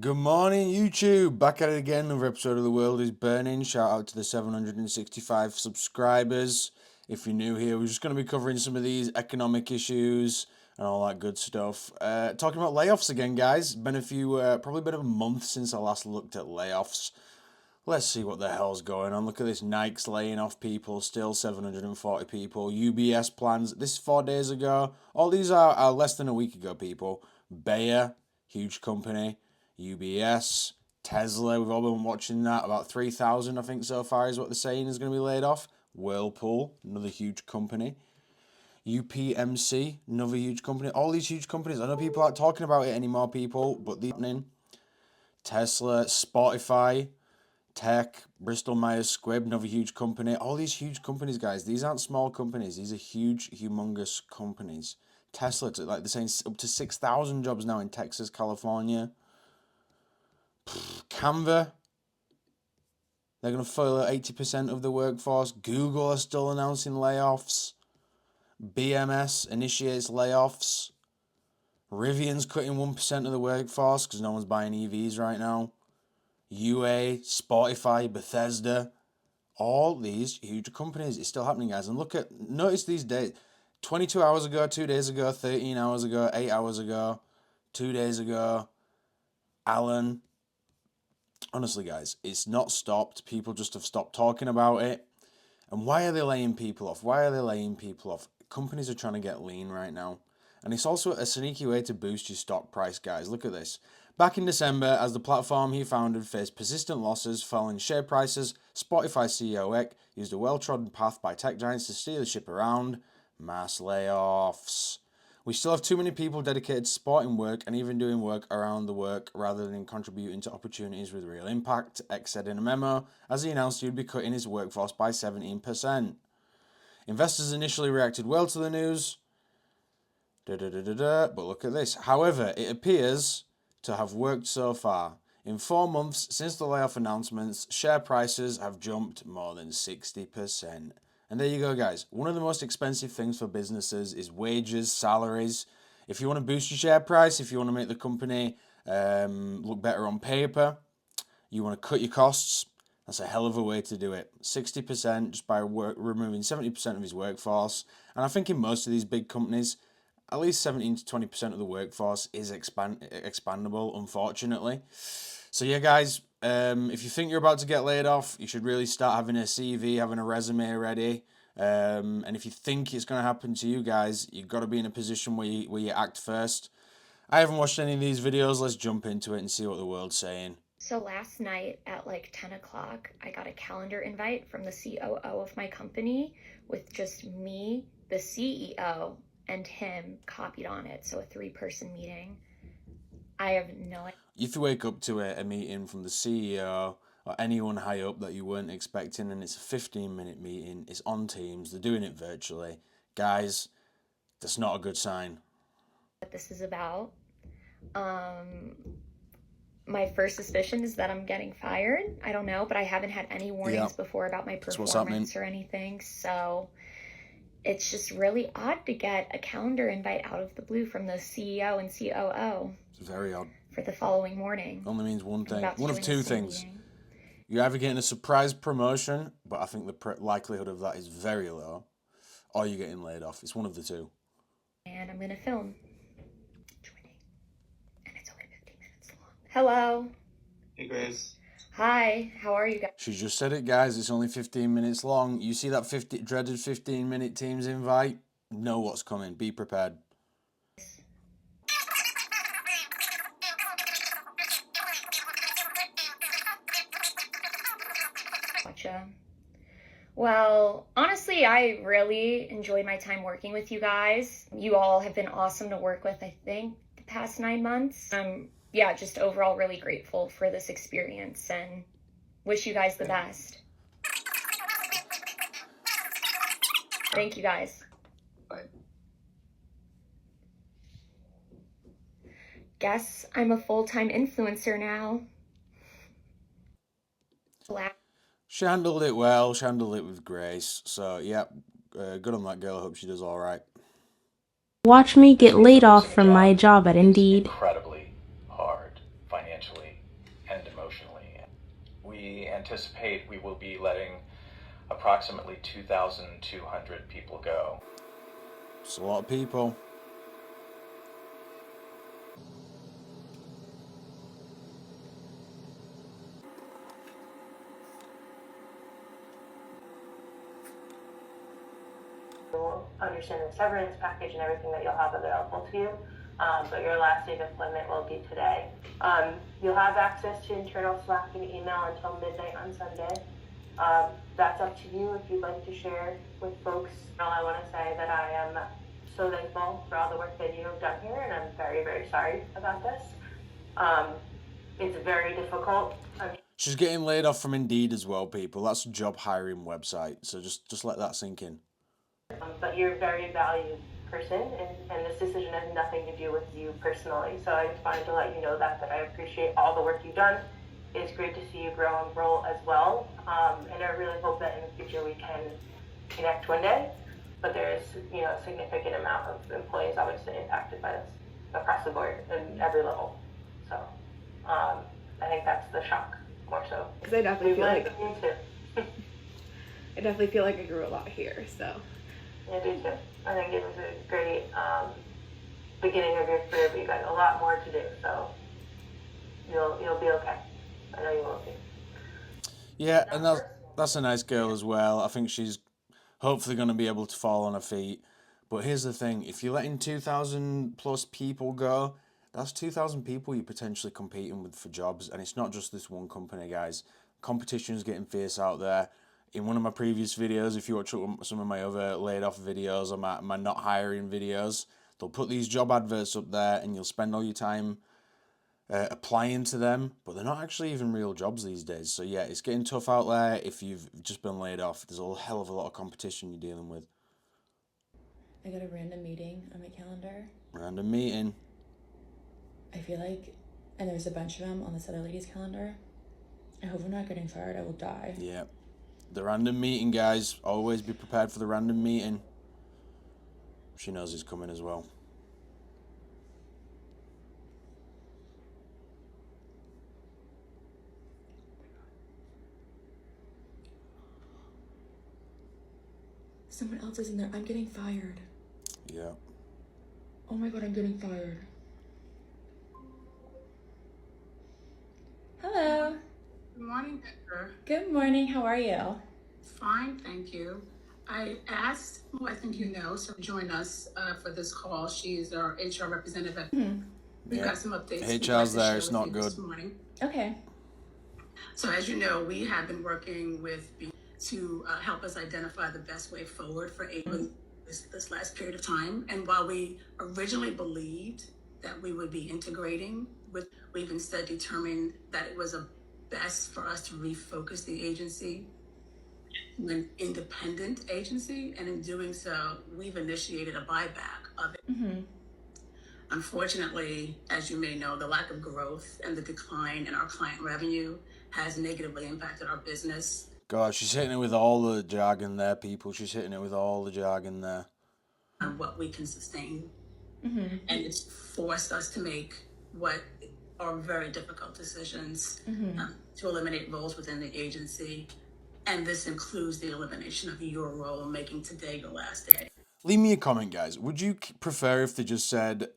Good morning, YouTube. Back at it again. Another episode of The World is Burning. Shout out to the 765 subscribers. If you're new here, we're just going to be covering some of these economic issues and all that good stuff. Talking about layoffs again, guys. Been probably been a month since I last looked at layoffs. Let's see what the hell's going on. Look at this. Nike's laying off people, still 740 people. UBS plans, this is 4 days ago. All these are less than a week ago, people. Bayer, huge company. UBS, Tesla, we've all been watching that. About 3,000, I think, so far is what they're saying is going to be laid off. Whirlpool, another huge company. UPMC, another huge company. All these huge companies. I know people aren't talking about it anymore, people, but they're happening. Tesla, Spotify, Tech, Bristol Myers Squibb, another huge company. All these huge companies, guys. These aren't small companies. These are huge, humongous companies. Tesla, like they're saying, up to 6,000 jobs now in Texas, California. Canva, they're going to furlough 80% of the workforce. Google are still announcing layoffs. BMS initiates layoffs. Rivian's cutting 1% of the workforce because no one's buying EVs right now. UA, Spotify, Bethesda, all these huge companies. It's still happening, guys. And notice these dates. 22 hours ago, 2 days ago, 13 hours ago, 8 hours ago, 2 days ago, Allen. Honestly, guys, it's not stopped. People just have stopped talking about it. And why are they laying people off? Why are they laying people off? Companies are trying to get lean right now. And it's also a sneaky way to boost your stock price, guys. Look at this. Back in December, as the platform he founded faced persistent losses, falling share prices, Spotify CEO Eck used a well-trodden path by tech giants to steer the ship around. Mass layoffs. We still have too many people dedicated to supporting work and even doing work around the work rather than contributing to opportunities with real impact, X said in a memo, as he announced he would be cutting his workforce by 17%. Investors initially reacted well to the news, but look at this. However, it appears to have worked so far. In 4 months since the layoff announcements, share prices have jumped more than 60%. And there you go, guys. One of the most expensive things for businesses is wages, salaries. If you want to boost your share price, if you want to make the company look better on paper, you want to cut your costs, that's a hell of a way to do it. 60% just by removing 70% of his workforce. And I think in most of these big companies, at least 17 to 20% of the workforce is expandable, unfortunately. So yeah, guys, if you think you're about to get laid off, you should really start having a CV, having a resume ready. And if you think it's going to happen to you guys, you've got to be in a position where you act first. I haven't watched any of these videos. Let's jump into it and see what the world's saying. So last night at like 10 o'clock, I got a calendar invite from the COO of my company with just me, the CEO, and him copied on it. So a 3-person meeting. I have no idea. If you wake up to a meeting from the CEO or anyone high up that you weren't expecting and it's a 15-minute meeting, it's on Teams, they're doing it virtually, guys, that's not a good sign. What this is about. My first suspicion is that I'm getting fired. I don't know, but I haven't had any warnings before about my performance or anything. So it's just really odd to get a calendar invite out of the blue from the CEO and COO. It's very odd. For the following morning. Only means one thing. One of two things. You're either getting a surprise promotion, but I think the likelihood of that is very low, or you're getting laid off. It's one of the two. And I'm going to film. Joining. And it's only 15 minutes long. Hello. Hey, Grace. Hi. How are you guys? She just said it, guys. It's only 15 minutes long. You see that dreaded 15-minute Teams invite? Know what's coming. Be prepared. Gotcha. Well, honestly, I really enjoyed my time working with you guys. You all have been awesome to work with, I think, the past 9 months. Yeah, just overall really grateful for this experience and wish you guys the best. Thank you, guys. Bye. Guess I'm a full-time influencer now. She handled it well. She handled it with grace. So, yeah, good on that girl. I hope she does all right. Watch me get laid off from my job at Indeed. Incredibly hard financially. and emotionally. We anticipate we will be letting approximately 2,200 people go. It's a lot of people. Understand the severance package and everything that you'll have available to you, but your last day of employment will be today. You'll have access to internal Slack and email until midnight on Sunday. That's up to you if you'd like to share with folks. I want to say that I am so thankful for all the work that you have done here, and I'm very, very sorry about this. It's very difficult. She's getting laid off from Indeed as well, people. That's a job hiring website, so just let that sink in. But you're a very valued person, and this decision has nothing to do with you personally. So I just wanted to let you know that I appreciate all the work you've done. It's great to see you grow and roll as well. And I really hope that in the future we can connect one day. But there is, a significant amount of employees obviously impacted by this across the board and every level. So I think that's the shock more so. Because I definitely feel like me too. I definitely feel like I grew a lot here. So. I do too. I think it was a great beginning of your career, but you got a lot more to do. So you'll be okay. I know you will be. Yeah, and that's a nice girl as well. I think she's hopefully going to be able to fall on her feet. But here's the thing: if you're letting 2,000 plus people go, that's 2,000 people you're potentially competing with for jobs, and it's not just this one company, guys. Competition's getting fierce out there. In one of my previous videos, if you watch some of my other laid off videos or my not hiring videos, they'll put these job adverts up there and you'll spend all your time applying to them, but they're not actually even real jobs these days. So yeah, it's getting tough out there if you've just been laid off. There's a hell of a lot of competition you're dealing with. I got a random meeting on my calendar. Random meeting. I feel like, and there's a bunch of them on this other lady's calendar. I hope I'm not getting fired. I will die. Yeah. The random meeting, guys. Always be prepared for the random meeting. She knows it's coming as well. Someone else is in there. I'm getting fired. Yeah. Oh my god, I'm getting fired. Hello. Good morning, Becker. Good morning. How are you? Fine, thank you. I asked, who I think you know, so join us for this call. She's our HR representative. We've got some updates. HR's there. It's not good. This morning. Okay. So as you know, we have been working with to help us identify the best way forward for this last period of time. And while we originally believed that we would be integrating we've instead determined that it was best for us to refocus the agency to an independent agency, and in doing so, we've initiated a buyback of it. Mm-hmm. Unfortunately, as you may know, the lack of growth and the decline in our client revenue has negatively impacted our business. God, she's hitting it with all the jargon there, people. She's hitting it with all the jargon there. On what we can sustain. Mm-hmm. And it's forced us to make what are very difficult decisions to eliminate roles within the agency. And this includes the elimination of your role, making today your last day. Leave me a comment, guys. Would you prefer if they just said,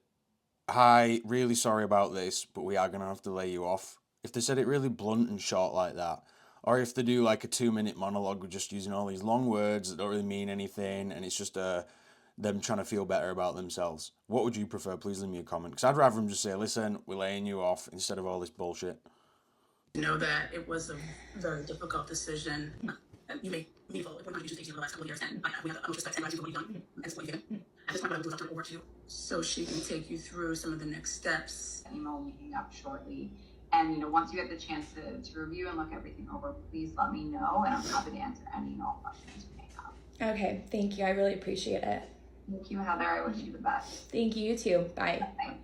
"Hi, really sorry about this, but we are going to have to lay you off"? If they said it really blunt and short like that. Or if they do like a 2-minute monologue with just using all these long words that don't really mean anything, and it's just them trying to feel better about themselves. What would you prefer? Please leave me a comment. Because I'd rather them just say, "Listen, we're laying you off," instead of all this bullshit. Know that it was a very difficult decision. You may leave we're not usually taking the last couple of years, and we have much respect and gratitude for what you've done and what you've given. At this point, what I would do is I'll turn it over to you so she can take you through some of the next steps. Email meeting up shortly. And once you get the chance to review and look everything over, please let me know, and I'm happy to answer any and all questions you may have. Okay, thank you. I really appreciate it. Thank you, Heather. I wish you the best. Thank you, you too. Bye. Bye.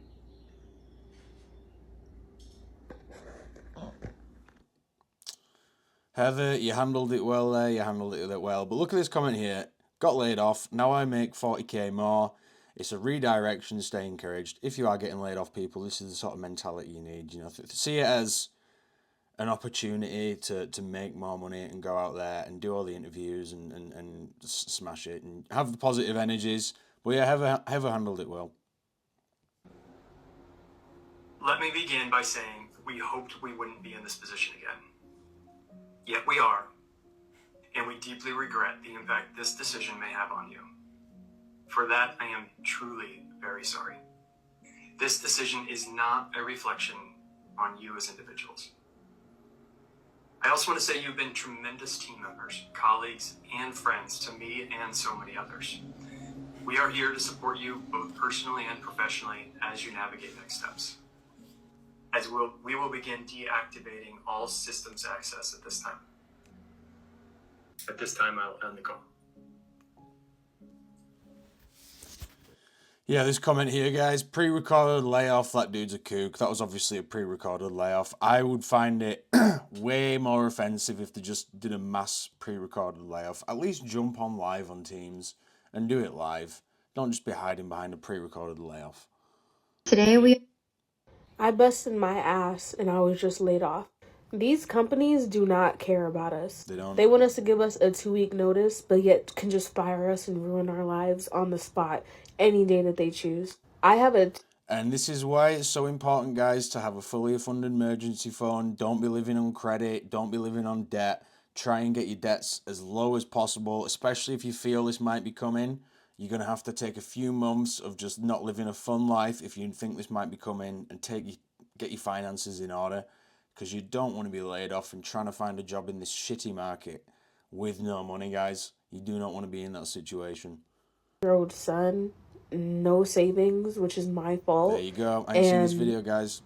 Heather, you handled it well there. You handled it well. But look at this comment here. Got laid off. Now I make 40k more. It's a redirection. Stay encouraged. If you are getting laid off, people, this is the sort of mentality you need. See it as an opportunity to make more money and go out there and do all the interviews and smash it and have the positive energies. But yeah, Heather handled it well. Let me begin by saying we hoped we wouldn't be in this position again. Yet we are, and we deeply regret the impact this decision may have on you. For that, I am truly very sorry. This decision is not a reflection on you as individuals. I also want to say you've been tremendous team members, colleagues, and friends to me and so many others. We are here to support you both personally and professionally as you navigate next steps. We will begin deactivating all systems access at this time. At this time, I'll end the call. Yeah, this comment here, guys, pre-recorded layoff, that dude's a kook. That was obviously a pre-recorded layoff. I would find it way more offensive if they just did a mass pre-recorded layoff. At least jump on live on Teams and do it live. Don't just be hiding behind a pre-recorded layoff. I busted my ass and I was just laid off. These companies do not care about us. They don't. They want us to give us a 2-week notice, but yet can just fire us and ruin our lives on the spot any day that they choose. And this is why it's so important, guys, to have a fully funded emergency fund. Don't be living on credit. Don't be living on debt. Try and get your debts as low as possible, especially if you feel this might be coming. You're going to have to take a few months of just not living a fun life if you think this might be coming, and get your finances in order, because you don't want to be laid off and trying to find a job in this shitty market with no money, guys. You do not want to be in that situation. Year-old son, no savings, which is my fault. There you go. I ain't seen this video, guys.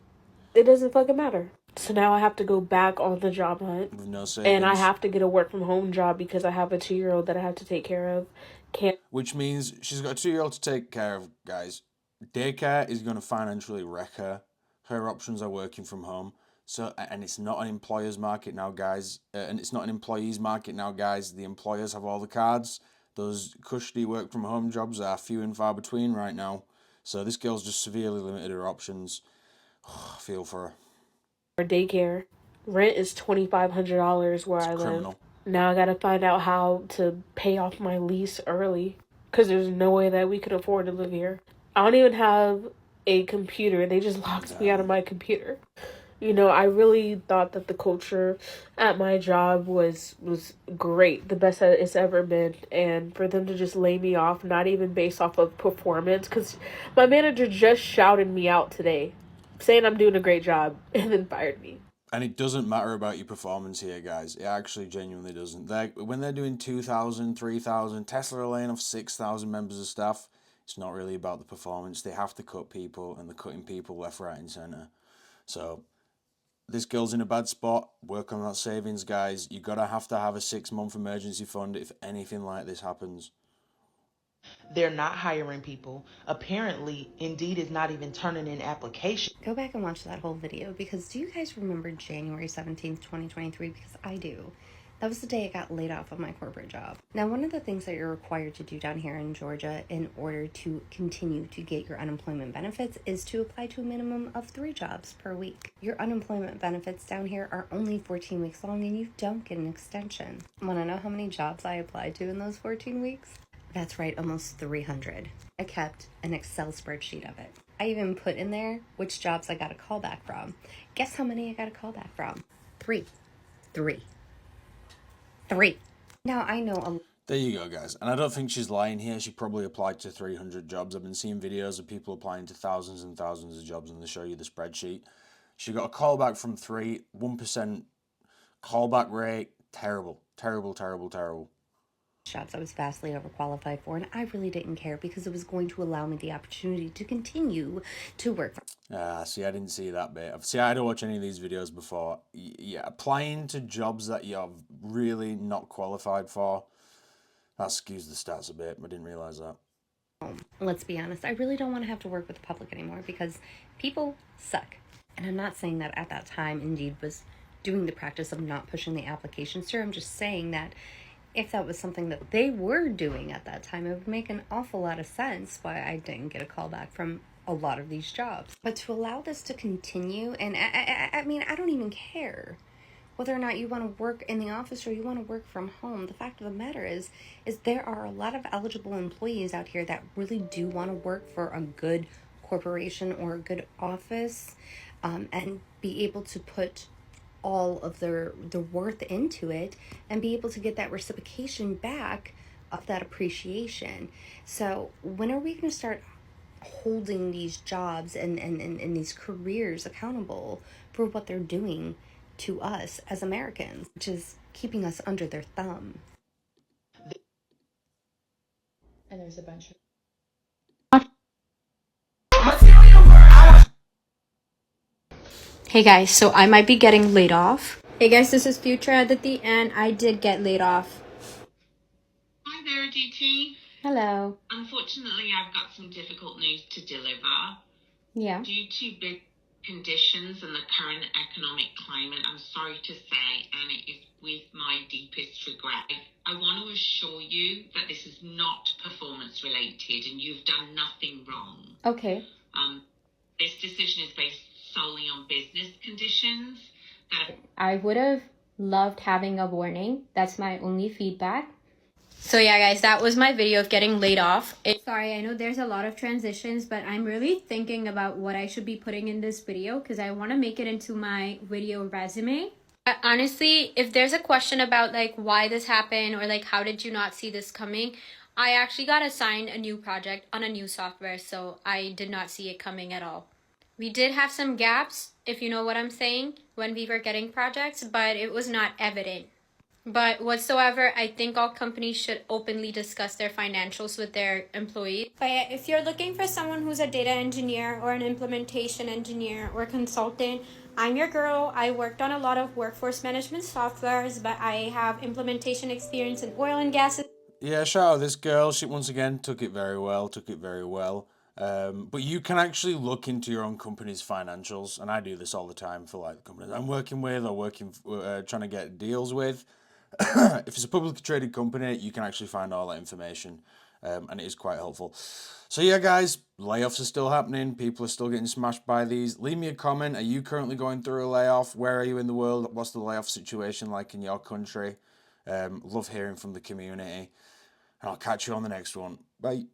It doesn't fucking matter. So now I have to go back on the job hunt. With no savings. And I have to get a work from home job because I have a 2-year-old that I have to take care of. Which means she's got a 2-year-old to take care of, guys. Daycare is going to financially wreck her. Her options are working from home. So, and it's not an employer's market now, guys. And it's not an employee's market now, guys. The employers have all the cards. Those cushy work from home jobs are few and far between right now. So this girl's just severely limited her options. I feel for her. For daycare, rent is $2,500 where I Criminal. live. Now I gotta find out how to pay off my lease early, because there's no way that we could afford to live here. I don't even have a computer. They just locked me out of my computer. You know, I really thought that the culture at my job was great, the best that it's ever been. And for them to just lay me off, not even based off of performance, because my manager just shouted me out today, saying I'm doing a great job, and then fired me. And it doesn't matter about your performance here, guys. It actually genuinely doesn't. When they're doing 2,000, 3,000, Tesla are laying off 6,000 members of staff, it's not really about the performance. They have to cut people, and they're cutting people left, right, and centre. So this girl's in a bad spot. Work on that savings, guys. You gotta have to have a 6-month emergency fund if anything like this happens. They're not hiring people. Apparently, Indeed is not even turning in applications. Go back and watch that whole video, because do you guys remember January 17th, 2023? Because I do. That was the day I got laid off of my corporate job. Now, one of the things that you're required to do down here in Georgia in order to continue to get your unemployment benefits is to apply to a minimum of 3 jobs per week. Your unemployment benefits down here are only 14 weeks long, and you don't get an extension. Want to know how many jobs I applied to in those 14 weeks? That's right, almost 300. I kept an Excel spreadsheet of it. I even put in there which jobs I got a call back from. Guess how many I got a call back from? 3. Now I know There you go, guys. And I don't think she's lying here. She probably applied to 300 jobs. I've been seeing videos of people applying to thousands and thousands of jobs, and they show you the spreadsheet. She got a call back from 3, 1% callback rate. Terrible. jobs I was vastly overqualified for, and I really didn't care because it was going to allow me the opportunity to continue to work. See, I didn't see that bit. See, I don't watch any of these videos before. Yeah, applying to jobs that you're really not qualified for, that skews the stats a bit. I didn't realize that. Let's be honest, I really don't want to have to work with the public anymore because people suck. And I'm not saying that at that time Indeed was doing the practice of not pushing the applications through. I'm just saying that if that was something that they were doing at that time, it would make an awful lot of sense why I didn't get a call back from a lot of these jobs. But to allow this to continue, and I mean, I don't even care. whether or not you want to work in the office or you want to work from home. The fact of the matter is there are a lot of eligible employees out here that really do want to work for a good corporation or a good office, and be able to put all of their worth into it and be able to get that reciprocation back of that appreciation. So when are we going to start holding these jobs and these careers accountable for what they're doing to us as Americans, which is keeping us under their thumb? And there's a bunch of Hey guys, so I might be getting laid off. Hey guys, this is Future Aditi and I did get laid off. Hi there, Aditi. Hello. Unfortunately, I've got some difficult news to deliver. Yeah. Due to big conditions and the current economic climate, I'm sorry to say, and it is with my deepest regret, I want to assure you that this is not performance related and you've done nothing wrong. Okay. This decision is based solely on business conditions. I would have loved having a warning. That's my only feedback. So yeah, guys, that was my video of getting laid off. Sorry, I know there's a lot of transitions, but I'm really thinking about what I should be putting in this video because I want to make it into my video resume. Honestly, if there's a question about like why this happened or like how did you not see this coming, I actually got assigned a new project on a new software, so I did not see it coming at all. We did have some gaps, if you know what I'm saying, when we were getting projects, but it was not evident. But whatsoever, I think all companies should openly discuss their financials with their employees. But yeah, if you're looking for someone who's a data engineer or an implementation engineer or consultant, I'm your girl. I worked on a lot of workforce management softwares, but I have implementation experience in oil and gas. Yeah, shout out this girl. She once again took it very well. But you can actually look into your own company's financials, and I do this all the time for like the companies I'm working with or trying to get deals with. If it's a publicly traded company, you can actually find all that information, and it is quite helpful. So yeah, guys, layoffs are still happening. People are still getting smashed by these. Leave me a comment. Are you currently going through a layoff? Where are you in the world? What's the layoff situation like in your country? Love hearing from the community. And I'll catch you on the next one. Bye.